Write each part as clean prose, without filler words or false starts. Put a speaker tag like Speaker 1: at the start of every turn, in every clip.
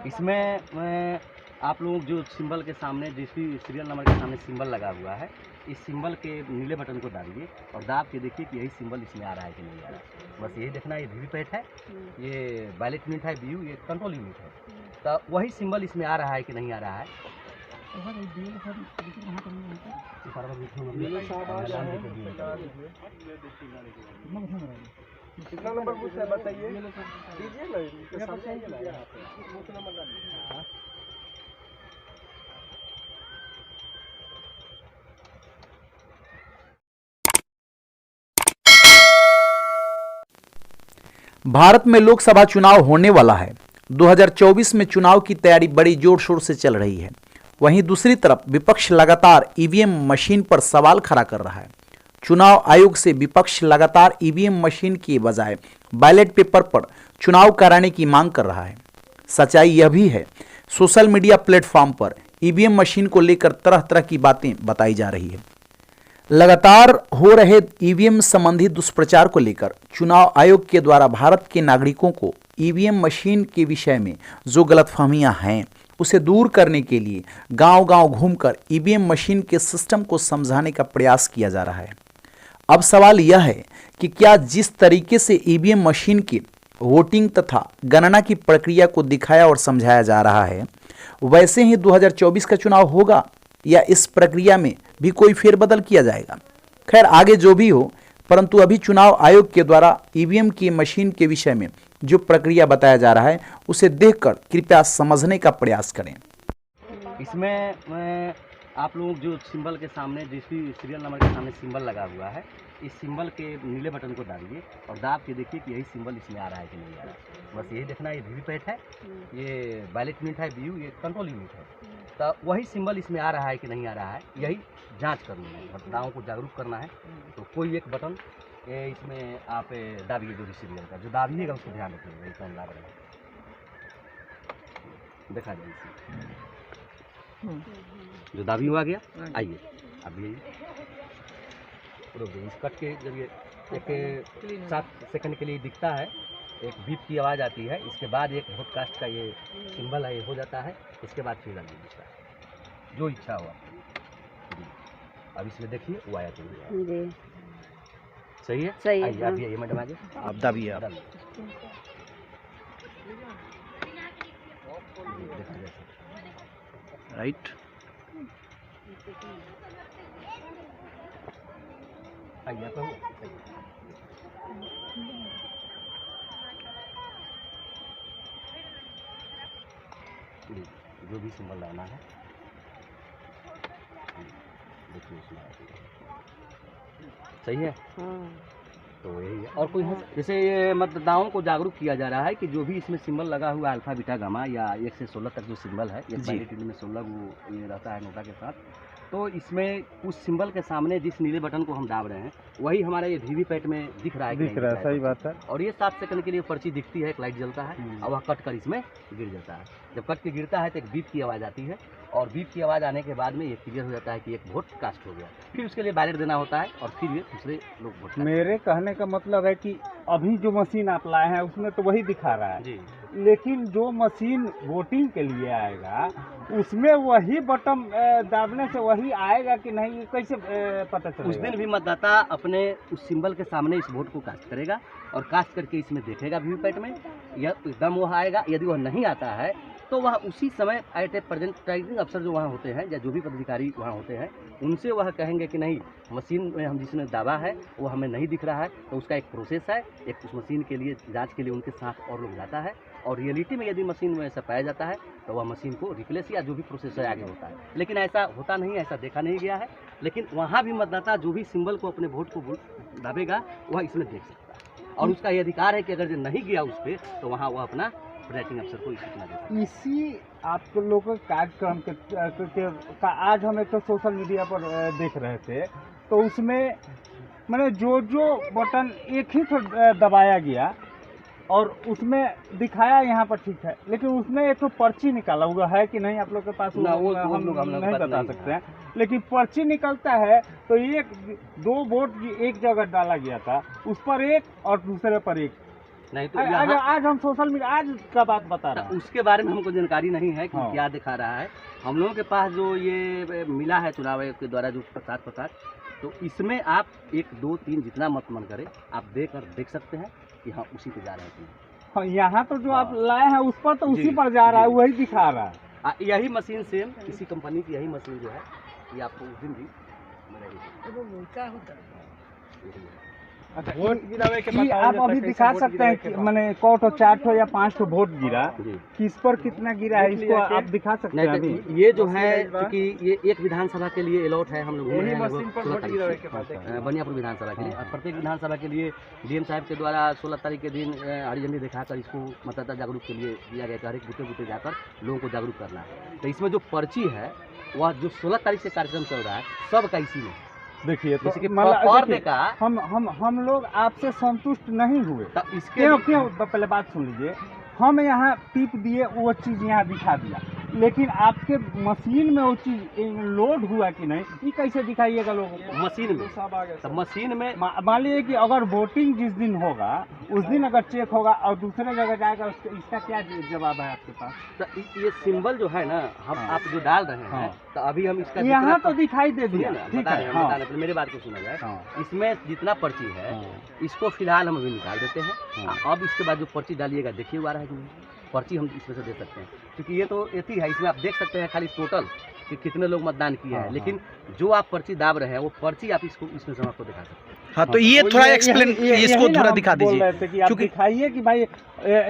Speaker 1: इसमें आप लोग जो सिंबल के सामने जिस भी सीरियल नंबर के सामने सिंबल लगा हुआ है, इस सिंबल के नीले बटन को दाबिए और दाब के देखिए कि यही सिंबल इसमें आ रहा है कि नहीं आ रहा है। बस यही देखना, ये वीवीपैट है, ये बैलेट यूनिट है, बीयू ये कंट्रोल यूनिट है, तो वही सिंबल इसमें आ रहा है कि नहीं आ रहा है।
Speaker 2: कितना नंबर बूथ है बताइए, दीजिए ना इनके सामने आइए ना, बूथ नंबर डालिए।
Speaker 3: भारत में लोकसभा चुनाव होने वाला है। 2024 में चुनाव की तैयारी बड़ी जोर शोर से चल रही है। वहीं दूसरी तरफ विपक्ष लगातार ईवीएम मशीन पर सवाल खड़ा कर रहा है। चुनाव आयोग से विपक्ष लगातार ईवीएम मशीन के बजाय बैलेट पेपर पर चुनाव कराने की मांग कर रहा है। सच्चाई यह भी है, सोशल मीडिया प्लेटफॉर्म पर ईवीएम मशीन को लेकर तरह तरह की बातें बताई जा रही है। लगातार हो रहे ईवीएम संबंधी दुष्प्रचार को लेकर चुनाव आयोग के द्वारा भारत के नागरिकों को ईवीएम मशीन के विषय में जो गलतफहमियां हैं उसे दूर करने के लिए गांव-गांव घूमकर ईवीएम मशीन के सिस्टम को समझाने का प्रयास किया जा रहा है। अब सवाल यह है कि क्या जिस तरीके से ईवीएम मशीन की वोटिंग तथा गणना की प्रक्रिया को दिखाया और समझाया जा रहा है, वैसे ही 2024 का चुनाव होगा या इस प्रक्रिया में भी कोई फेरबदल किया जाएगा। खैर आगे जो भी हो, परंतु अभी चुनाव आयोग के द्वारा ईवीएम की मशीन के विषय में जो प्रक्रिया बताया जा रहा है उसे देखकर कृपया समझने का प्रयास करें।
Speaker 1: इसमें आप लोग जो सिंबल के सामने जिस भी सीरियल नंबर के सामने सिंबल लगा हुआ है, इस सिंबल के नीले बटन को दाबिए और दाब के देखिए कि यही सिंबल इसमें आ रहा है कि नहीं आ रहा है। बस यही देखना, ये वीवीपैट है, ये बैलेट यूनिट है, बीयू ये कंट्रोल यूनिट है, तो वही सिंबल इसमें आ रहा है कि नहीं आ रहा है, यही जांच करनी है, मतदाताओं को जागरूक करना है। तो कोई एक बटन इसमें आप दाबिए, जो भी सीरियल का जो दाबिएगा उसको ध्यान रखिएगा, कौन दाब रहा है देखा जाए। जो दाबी हुआ गया, आइए अभी इस कट के जरिए एक 7 सेकंड के लिए दिखता है, एक बीप की आवाज़ आती है, इसके बाद एक वोटकास्ट का ये सिंबल है, ये हो जाता है, इसके बाद फिर रंग दिखता है, जो इच्छा हुआ। अब इसमें देखिए वो आया तो सही है, सही है। आप ये मैडम आगे
Speaker 3: आप दाबिए, आप राइट।
Speaker 1: आइए तो जो भी सिंबल लाना है देखिए उसमें सही है। तो यही है। और कोई है जैसे ये मतदाताओं को जागरूक किया जा रहा है कि जो भी इसमें सिंबल लगा हुआ है अल्फा बीटा गामा या 1 से 16 तक जो सिंबल है, ये बैलेट में 16 वो ये रहता है नोटा के साथ, तो इसमें उस सिंबल के सामने जिस नीले बटन को हम दाब रहे हैं वही हमारे ये वीवीपैट में दिख रहा है,
Speaker 2: दिख रहा है, सही बात है।
Speaker 1: और ये 7 सेकंड के लिए पर्ची दिखती है, एक लाइट जलता है और वह कट कर इसमें गिर जाता है। जब कट के गिरता है तो एक बीप की आवाज़ आती है और बीप की आवाज़ आने के बाद में ये क्लियर हो जाता है कि एक वोट कास्ट हो गया। फिर उसके लिए बैलेट देना होता है और फिर ये दूसरे लोग वोट।
Speaker 2: मेरे कहने का मतलब है कि अभी जो मशीन आप लाए हैं उसमें तो वही दिखा रहा है
Speaker 1: जी,
Speaker 2: लेकिन जो मशीन वोटिंग के लिए आएगा उसमें वही बटन दाबने से वही आएगा कि नहीं, ये कैसे पता चलेगा?
Speaker 1: उस दिन भी मतदाता अपने उस सिंबल के सामने इस वोट को कास्ट करेगा और कास्ट करके इसमें देखेगा वीवीपैट में, या एकदम वह आएगा। यदि वह नहीं आता है तो वह उसी समय एट ए प्रेजेंटाइजिंग अफसर जो वहाँ होते हैं या जो भी पदाधिकारी वहाँ होते हैं उनसे वह कहेंगे कि नहीं मशीन में हम जिसने दावा है वो हमें नहीं दिख रहा है, तो उसका एक प्रोसेस है, एक उस मशीन के लिए जांच के लिए उनके साथ और लोग जाता है और रियलिटी में यदि मशीन में ऐसा पाया जाता है तो वह मशीन को रिप्लेस या जो भी प्रोसेस है आगे होता है। लेकिन ऐसा होता नहीं, ऐसा देखा नहीं गया है। लेकिन वहाँ भी मतदाता जो भी सिंबल को अपने वोट को दाबेगा वह इसमें देख सकता है और उसका ये अधिकार है कि अगर जो नहीं गया उस पर तो वहाँ वह अपना प्रिजाइडिंग अफसर को सूचना देता है।
Speaker 2: इसी आप लोगों के कार्यक्रम का आज हम एक तो सोशल मीडिया पर देख रहे थे, तो उसमें मैंने जो बटन एक ही तो दबाया गया और उसमें दिखाया यहाँ पर ठीक है, लेकिन उसमें एक तो पर्ची निकाला हुआ है कि नहीं आप लोग के पास?
Speaker 1: ना, वो
Speaker 2: हम नहीं बता
Speaker 1: नहीं
Speaker 2: सकते हैं, लेकिन पर्ची निकलता है तो एक 2 वोट एक जगह डाला गया था, उस पर एक और दूसरे पर एक,
Speaker 1: नहीं तो
Speaker 2: अगर
Speaker 1: यहाँ
Speaker 2: आज हम सोशल मीडिया आज का बात बता रहे हैं।
Speaker 1: उसके बारे में हमको जानकारी नहीं है कि
Speaker 2: हाँ।
Speaker 1: क्या दिखा रहा है। हम लोगों के पास जो ये मिला है चुनाव आयोग के द्वारा जो प्रसाद, तो इसमें आप 1, 2, 3 जितना मत मन करे आप देख सकते हैं कि हाँ उसी पे जा रहे हैं।
Speaker 2: हाँ, यहाँ तो जो आप लाए हैं उस पर तो
Speaker 1: जी,
Speaker 2: उसी पर जा रहा है,
Speaker 1: जी।
Speaker 2: वही दिखा रहा है।
Speaker 1: यही मशीन सेम इसी कंपनी की यही मशीन जो है ये आपको उस दिन भी मिलेगी।
Speaker 2: अच्छा, ये आप अभी दिखा सकते हैं कि मैंने कौ 4 या 5 वोट गिरा,
Speaker 1: जी।
Speaker 2: किस पर कितना गिरा है इसको आप दिखा सकते हैं
Speaker 1: नहीं
Speaker 2: अभी।
Speaker 1: तो ये जो है क्योंकि ये एक विधानसभा के लिए अलॉट है, हम लोग घूम रहे हैं लगभग बनियापुर विधानसभा के लिए। और प्रत्येक विधानसभा के लिए डीएम साहब के द्वारा 16 तारीख के दिन हरी झंडी दिखाकर इसको मतदाता जागरूक के लिए दिया गया कि हर एक बूथे जाकर लोगों को जागरूक करना है। तो इसमें जो पर्ची है वह जो 16 तारीख से कार्यक्रम चल रहा है सबका इसी में।
Speaker 2: देखिए तो
Speaker 1: जैसे कि
Speaker 2: मतलब
Speaker 1: और
Speaker 2: देखिए,
Speaker 1: देखा
Speaker 2: हम लोग आपसे संतुष्ट नहीं हुए।
Speaker 1: तो इसके
Speaker 2: क्यों पहले बात सुन लीजिए, हम यहाँ टिप दिए वो चीज़ यहाँ दिखा दिया, लेकिन आपके मशीन में वो चीज़ लोड हुआ कि नहीं ये कैसे दिखाइएगा लोगों को।
Speaker 1: मशीन में तो मशीन में
Speaker 2: मान लीजिए कि अगर वोटिंग जिस दिन होगा उस दिन अगर चेक होगा और दूसरे जगह जाएगा इसका क्या जवाब है आपके पास।
Speaker 1: तो ये सिंबल जो है ना हम
Speaker 2: हाँ।
Speaker 1: आप जो डाल रहे हैं
Speaker 2: हाँ।
Speaker 1: तो अभी हम इसका
Speaker 2: यहाँ
Speaker 1: जितना
Speaker 2: तो दिखाई दे
Speaker 1: सुनिए
Speaker 2: दिया,
Speaker 1: ना,
Speaker 2: ठीक
Speaker 1: बता रहे
Speaker 2: है।
Speaker 1: हैं,
Speaker 2: हाँ,
Speaker 1: बता रहे हैं, मेरी बात को सुना जाए।
Speaker 2: हाँ,
Speaker 1: इसमें जितना पर्ची है
Speaker 2: हाँ,
Speaker 1: इसको फिलहाल हम अभी निकाल देते हैं।
Speaker 2: हाँ।
Speaker 1: अब इसके बाद जो पर्ची डालिएगा देखिए हुआ रहा है कि नहीं। पर्ची हम इसमें से दे सकते हैं क्योंकि ये तो एथी है, इसमें आप देख सकते हैं खाली टोटल कि कितने लोग मतदान किया है।
Speaker 2: हाँ,
Speaker 1: लेकिन जो आप पर्ची दाब रहे हैं वो पर्ची आप इसको इसमें से आपको दिखा सकते हैं।
Speaker 3: हाँ तो ये थोड़ा एक्सप्लेन इसको थोड़ा दिखा दीजिए
Speaker 2: क्योंकि
Speaker 3: क्योंकि
Speaker 2: दिखाइए कि भाई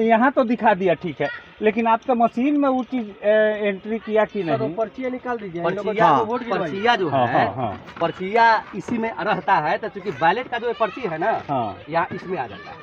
Speaker 2: यहाँ तो दिखा दिया ठीक है, लेकिन आपका मशीन में वो चीज़ एंट्री किया कि नहीं।
Speaker 1: पर्चियाँ निकाल दीजिए।
Speaker 3: हाँ।
Speaker 1: पर्चिया जो
Speaker 2: हाँ,
Speaker 1: है
Speaker 2: हाँ, हाँ,
Speaker 1: पर्चिया इसी में रहता है। तो चूंकि बैलेट का जो पर्ची है ना
Speaker 2: हाँ,
Speaker 1: यहाँ इसमें आ जाता है,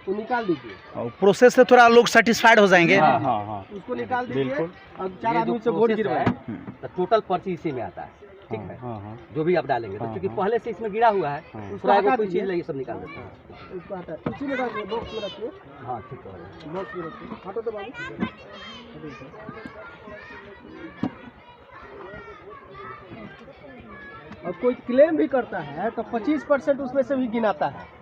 Speaker 1: तो निकाल दीजिए।
Speaker 3: प्रोसेस से थोड़ा लोग सेटिस्फाइड हो जाएंगे।
Speaker 2: हाँ, हाँ, हाँ,
Speaker 1: उसको निकाल दीजिए।
Speaker 2: बिल्कुल।
Speaker 1: अब 4 आदमी से वोट गिरवाए तो टोटल पर्ची इसी में आता है, ठीक है।
Speaker 2: हाँ, हाँ,
Speaker 1: जो भी आप डालेंगे तो
Speaker 2: हाँ,
Speaker 1: क्योंकि
Speaker 2: हाँ।
Speaker 1: पहले से इसमें गिरा हुआ है
Speaker 2: हाँ।
Speaker 1: उसको आगे कोई चीज़ नहीं, सब निकाल देते हैं। उसको आता है इसी में रखिए, बॉक्स में रखिए। हाँ ठीक है, बॉक्स में रखिए। हटो तो बाबू। और कोई क्लेम भी करता है तो 25% उसमें से भी गिनाता है।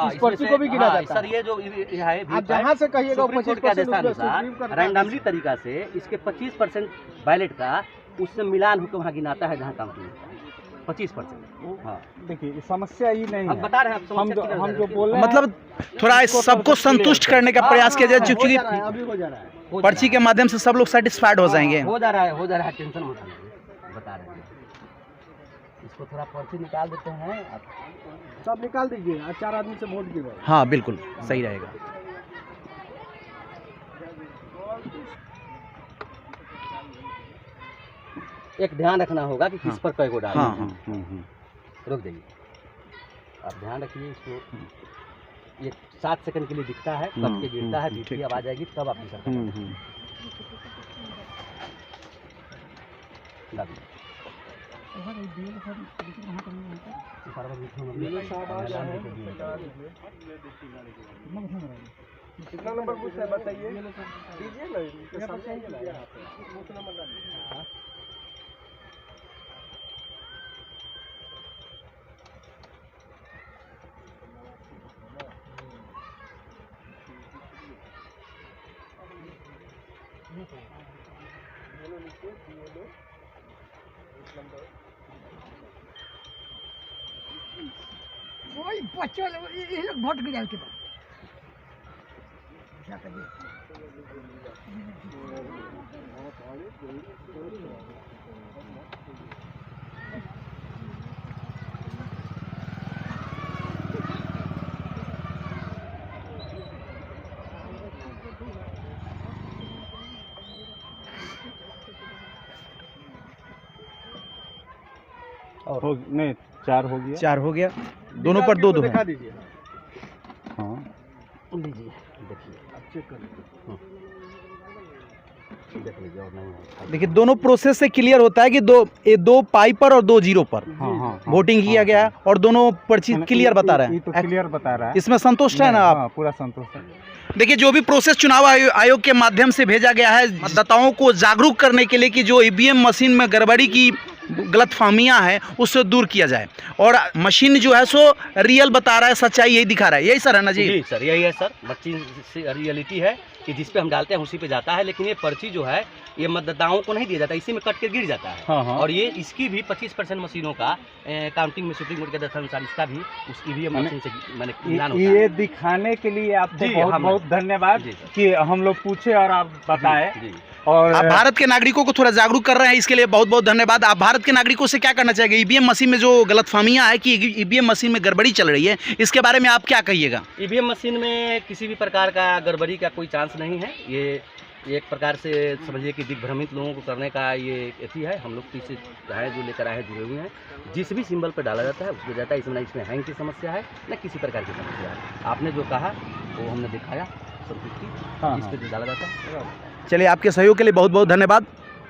Speaker 1: इस पर्ची को भी गिना जाता है। सर ये जो है आप जहाँ से कहिएगा 25% रैंडमली तरीका से इसके 25% बैलेट का उससे मिलान होकर वहाँ गिनाता है जहाँ काउंटिंग होता है 25%। हाँ
Speaker 2: देखिए समस्या ये नहीं
Speaker 1: हम
Speaker 2: है,
Speaker 1: बता रहे हैं
Speaker 2: हम जो बोल रहे हैं
Speaker 3: मतलब थोड़ा सबको संतुष्ट करने का प्रयास किया जाए क्योंकि
Speaker 1: अभी हो जा रहा है,
Speaker 3: पर्ची के माध्यम से सब लोग सेटिस्फाइड हो जाएंगे।
Speaker 1: हो जा रहा है, टेंशन मत लीजिए, बता रहे हैं। इसको थोड़ा पर्ची निकाल देते हैं, आप सब निकाल दीजिए और 4 आदमी से वोट गिरवाइए।
Speaker 3: हाँ बिल्कुल सही रहेगा।
Speaker 1: एक ध्यान रखना होगा कि किस पर कई को डालना
Speaker 3: हाँ,
Speaker 1: है।
Speaker 3: हाँ।
Speaker 1: रुक जाइए, आप ध्यान रखिए इसको। ये 7 सेकंड के लिए दिखता है, कब के गिरता है, बीच की आवाज आएगी तब आप निकल कितना नंबर पूछ है बताइए, दीजिए ना इसके सामने।
Speaker 4: वही बच्चों ये लोग वोट गिराए के बाद
Speaker 2: नहीं 4 हो गया,
Speaker 3: 4 हो गया, दोनों पर 2-2 है।
Speaker 1: दीजिए।
Speaker 2: हाँ
Speaker 1: लीजिए, देखिए आप चेक कर लीजिए, देख लीजिए और नहीं है।
Speaker 3: देखिए दोनों प्रोसेस से क्लियर होता है कि 2 पाई पर और 2 जीरो पर
Speaker 2: हाँ, हाँ,
Speaker 3: वोटिंग किया गया है और दोनों पर्ची क्लियर बता रहे
Speaker 2: ये तो
Speaker 3: हैं।
Speaker 2: क्लियर बता रहा है।
Speaker 3: इसमें संतुष्ट है ना आप?
Speaker 2: हाँ, पूरा संतुष्ट है।
Speaker 3: देखिए जो भी प्रोसेस चुनाव आयोग के माध्यम से भेजा गया है मतदाताओं को जागरूक करने के लिए कि जो ईवीएम मशीन में गड़बड़ी की गलतफहमियां हैं उससे दूर किया जाए और मशीन जो है सो रियल बता रहा है, सच्चाई यही दिखा रहा है, यही सर है ना जी?
Speaker 1: जी सर, यही है सर, मशीन से रियलिटी है कि जिस पे हम डालते हैं उसी पे जाता है, लेकिन ये पर्ची जो है ये मतदाताओं को नहीं दिया जाता, इसी में कट के गिर जाता है।
Speaker 2: हाँ, हाँ।
Speaker 1: और ये इसकी भी 25% मशीनों का काउंटिंग में सुप्रीम कोर्ट के दस्तानुसार इसका भी उसकी भी मशीन से मैंने मिलान होता
Speaker 2: ये
Speaker 1: है।
Speaker 2: दिखाने के लिए आपको
Speaker 1: जी,
Speaker 2: बहुत
Speaker 1: हम-
Speaker 2: बहुत धन्यवाद
Speaker 1: जी, सर।
Speaker 2: कि हम लोग पूछे और आप बताए।
Speaker 1: जी, जी।
Speaker 2: और
Speaker 3: आप भारत के नागरिकों को थोड़ा जागरूक कर रहे हैं, इसके लिए बहुत बहुत धन्यवाद। आप भारत के नागरिकों से क्या करना चाहेंगे? ईवीएम मशीन में जो गलतफहमियां है कि ईवीएम मशीन में गड़बड़ी चल रही है, इसके बारे में आप क्या कहिएगा?
Speaker 1: ईवीएम मशीन में किसी भी प्रकार का गड़बड़ी का कोई चांस नहीं है। ये एक प्रकार से समझिए कि दिग्भ्रमित लोगों को करने का ये एथी है। हम लोग पीछे है जो लेकर आए हैं, जुड़े हुए हैं, जिस भी सिंबल पर डाला जाता है उसको जाता है। इसमें ना इसमें हैंग की समस्या है न किसी प्रकार की समस्या है। आपने जो कहा वो हमने दिखाया सब कुछ की,
Speaker 2: हाँ,
Speaker 1: जिस पे जो डाला जाता है।
Speaker 3: चलिए, आपके सहयोग के लिए बहुत बहुत धन्यवाद।